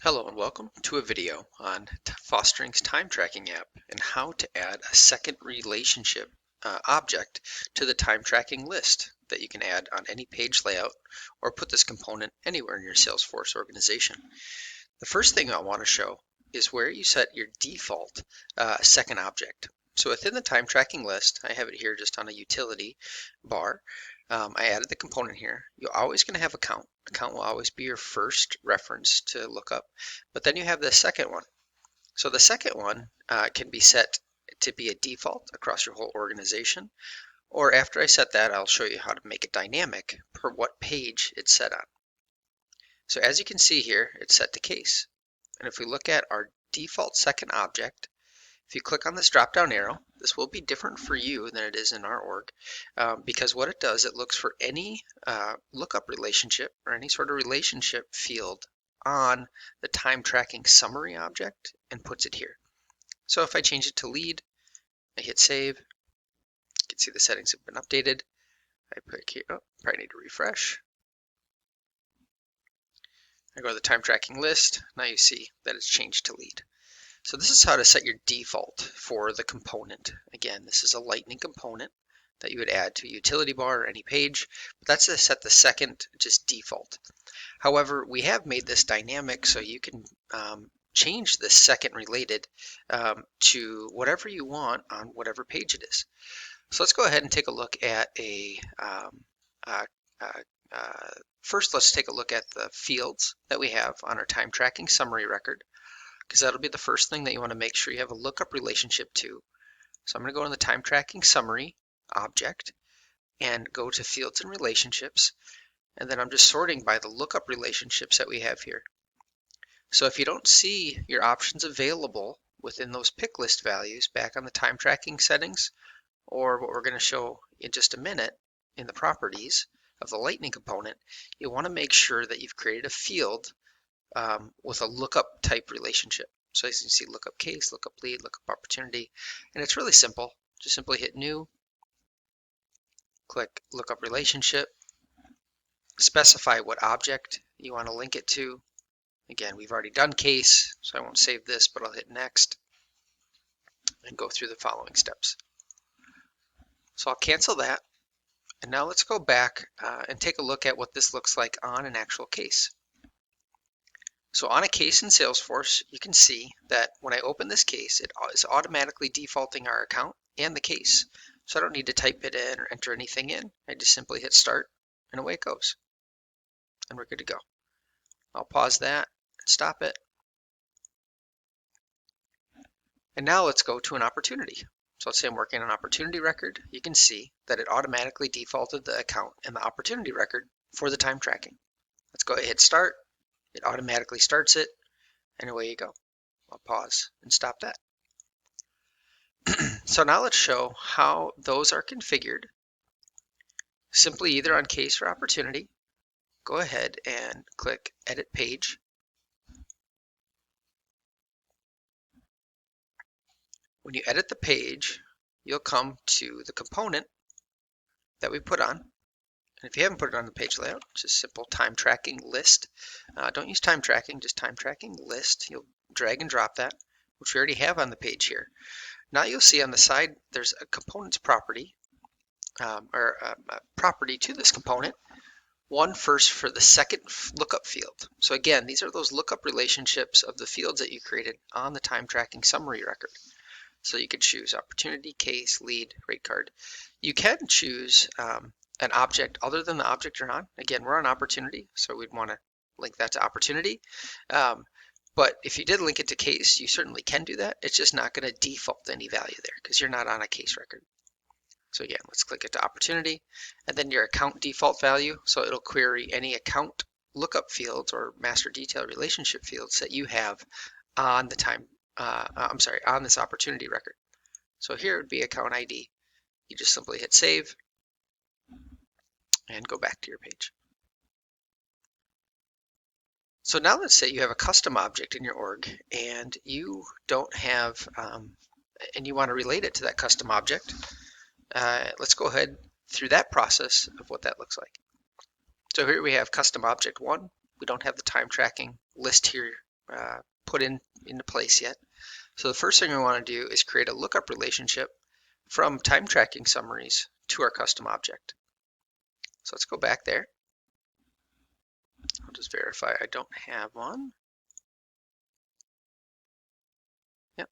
Hello and welcome to a video on Fostering's time tracking app and how to add a second relationship object to the time tracking list that you can add on any page layout or put this component anywhere in your Salesforce organization. The first thing I want to show is where you set your default second object. So within the time tracking list, I have it here just on a utility bar. I added the component here. You're always going to have account. Account will always be your first reference to look up. But then you have the second one. So the second one can be set to be a default across your whole organization. Or after I set that, I'll show you how to make it dynamic per what page it's set on. So as you can see here, it's set to case. And if we look at our default second object, if you click on this drop-down arrow, this will be different for you than it is in our org because what it does, it looks for any lookup relationship or any sort of relationship field on the time tracking summary object and puts it here. So if I change it to lead, I hit save, you can see the settings have been updated. I click here, probably need to refresh. I go to the time tracking list, now you see that it's changed to lead. So this is how to set your default for the component. Again, this is a lightning component that you would add to a utility bar or any page, but that's to set the second just default. However, we have made this dynamic so you can change the second related to whatever you want on whatever page it is. So let's go ahead and take a look at first let's take a look at the fields that we have on our time tracking summary record, because that'll be the first thing that you want to make sure you have a lookup relationship to. So I'm going to go in the time tracking summary object and go to fields and relationships, and then I'm just sorting by the lookup relationships that we have here. So if you don't see your options available within those pick list values back on the time tracking settings, or what we're going to show in just a minute in the properties of the lightning component, you want to make sure that you've created a field with a lookup type relationship. So as you can see, lookup case, lookup lead, lookup opportunity, and it's really simple. Just simply hit new, click lookup relationship, specify what object you want to link it to. Again, we've already done case, so I won't save this, but I'll hit next and go through the following steps. So I'll cancel that, and now let's go back and take a look at what this looks like on an actual case. So on a case in Salesforce, you can see that when I open this case, it is automatically defaulting our account and the case. So I don't need to type it in or enter anything in. I just simply hit start and away it goes. And we're good to go. I'll pause that and stop it. And now let's go to an opportunity. So let's say I'm working on an opportunity record. You can see that it automatically defaulted the account and the opportunity record for the time tracking. Let's go ahead and hit start. It automatically starts it, and away you go. I'll pause and stop that. So now let's show how those are configured. Simply either on case or opportunity, go ahead and click Edit Page. When you edit the page, you'll come to the component that we put on. And if you haven't put it on the page layout, it's just simple time tracking list. Don't use time tracking, just time tracking list. You'll drag and drop that, which we already have on the page here. Now you'll see on the side there's a components property, or a property to this component. One first for the second lookup field. So again, these are those lookup relationships of the fields that you created on the time tracking summary record. So you could choose opportunity, case, lead, rate card. You can choose an object other than the object you're on. Again, we're on opportunity, so we'd want to link that to opportunity. But if you did link it to case, you certainly can do that. It's just not going to default any value there because you're not on a case record. So again, let's click it to opportunity, and then your account default value. So it'll query any account lookup fields or master detail relationship fields that you have on the on this opportunity record. So here would be account ID. You just simply hit save and go back to your page. So now let's say you have a custom object in your org and you don't have, and you want to relate it to that custom object. Let's go ahead through that process of what that looks like. So here we have custom object 1. We don't have the time tracking list here put into place yet. So the first thing we want to do is create a lookup relationship from time tracking summaries to our custom object. So let's go back there. I'll just verify I don't have one. Yep,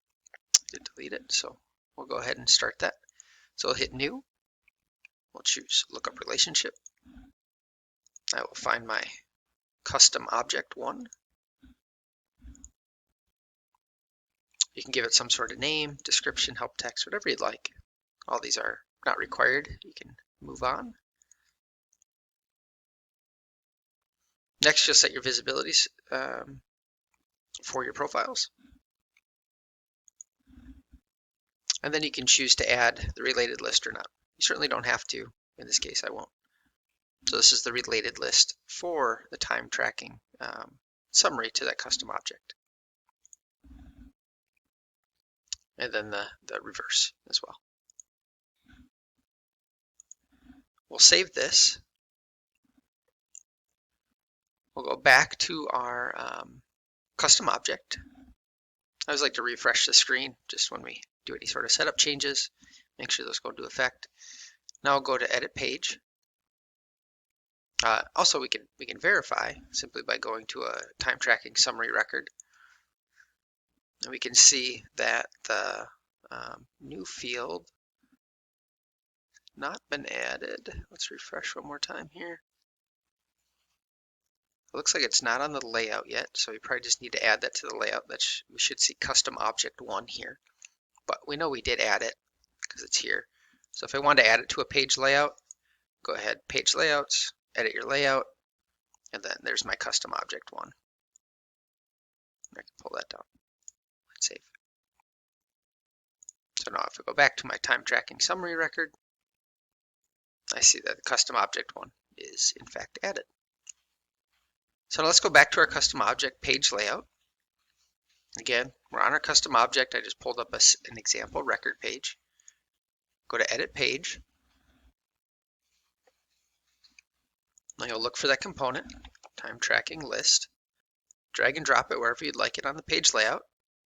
did delete it. So we'll go ahead and start that. So we'll hit new. We'll choose lookup relationship. I will find my custom object one. You can give it some sort of name, description, help text, whatever you'd like. All these are not required. You can move on. Next, you'll set your visibilities for your profiles. And then you can choose to add the related list or not. You certainly don't have to. In this case, I won't. So this is the related list for the time tracking summary to that custom object. And then the reverse as well. We'll save this. We'll go back to our custom object. I always like to refresh the screen just when we do any sort of setup changes. Make sure those go into effect. Now I'll go to edit page. Also, we can verify simply by going to a time tracking summary record. And we can see that the new field not been added. Let's refresh one more time here. It looks like it's not on the layout yet, so we probably just need to add that to the layout. We should see custom object 1 here, but we know we did add it because it's here. So if I want to add it to a page layout, go ahead, page layouts, edit your layout, and then there's my custom object 1. I can pull that down and save. So now if I go back to my time tracking summary record, I see that the custom object 1 is in fact added. So let's go back to our custom object page layout. Again, we're on our custom object. I just pulled up an example record page. Go to edit page. Now you'll look for that component, time tracking list. Drag and drop it wherever you'd like it on the page layout.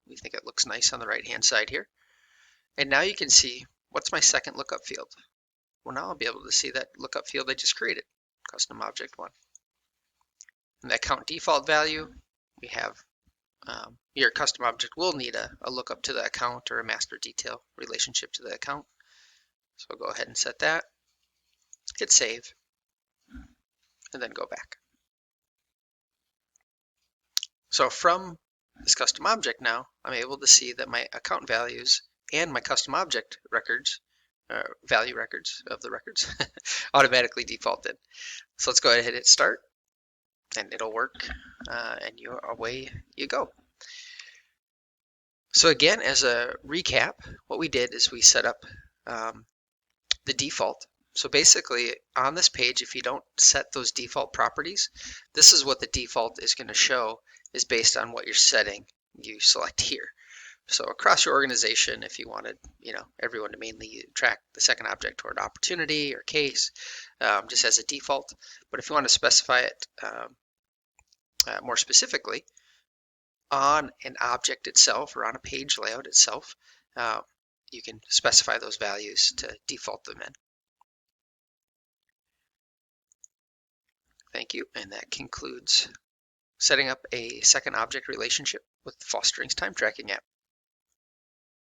We think it looks nice on the right hand side here. And now you can see, what's my second lookup field? Well, now I'll be able to see that lookup field I just created, custom object 1. And the account default value, we have your custom object will need a lookup to the account or a master detail relationship to the account. So I'll go ahead and set that, hit save, and then go back. So from this custom object now, I'm able to see that my account values and my custom object records, value records of the records, automatically defaulted. So let's go ahead and hit start, and it'll work, and away you go. So again, as a recap, what we did is we set up the default. So basically on this page, if you don't set those default properties, this is what the default is going to show, is based on what you're setting you select here. So across your organization, if you wanted everyone to mainly track the second object toward opportunity or case, just as a default. But if you want to specify it more specifically on an object itself or on a page layout itself, you can specify those values to default them in. Thank you, and that concludes setting up a second object relationship with Fostering's time tracking app.